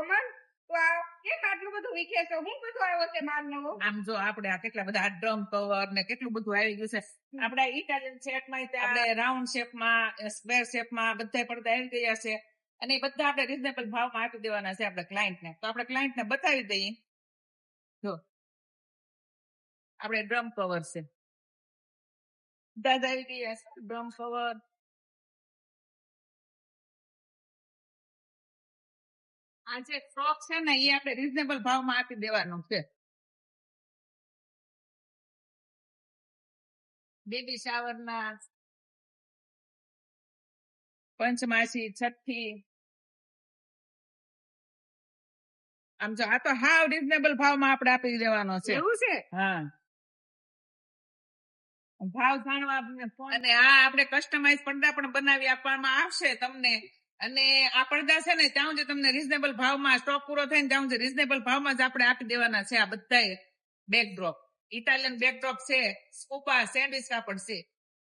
Roman તો આ કેમ આટલું બધું વિખે છે? હું બધું આવ્યો છે માલ નવો? આમ જો આપણે આ કેટલા બધા ડ્રમ કવર ને કેટલું બધું આવી ગયું છે. આપણે ઇટાલિયન શેપમાં આપણે રાઉન્ડ શેપમાં સ્ક્વેર શેપમાં બધા પડદા આવી ગયા છે અને એ બધા આપણે રીઝનેબલ ભાવમાં આપી દેવાના છે આપણે ક્લાયન્ટને. તો આપણે ક્લાયન્ટને બતાવી દઈએ. જો આપણે ડ્રમ કવર છે, બધા આવી ગયા છે ડ્રમ કવર. આ જે ફ્રોક છે ને એ આપણે રીઝનેબલ ભાવમાં આપી દેવાનું છે. બેબી શાવર ના, પંચમાસી, છઠ્ઠી, આમ જો આ તો હાવ રીઝનેબલ ભાવમાં આપણે આપી દેવાનો છે. એવું છે? હા, ભાવ જાણવા અને આ આપણે કસ્ટમાઇઝ પડદા પણ બનાવી આપવામાં આવશે તમને. અને આ પડદા છે ને ત્યાં સુધી તમને રીઝનેબલ ભાવમાં સ્ટોક પૂરો થાય ને ત્યાં સુધી રીઝનેબલ ભાવમાં જ આપણે આપી દેવાના છે. આ બધા બેકડ્રોપ, ઇટાલિયન બેકડ્રોપ છે, સ્કૂપા સેન્ડવિચ કાપડ છે.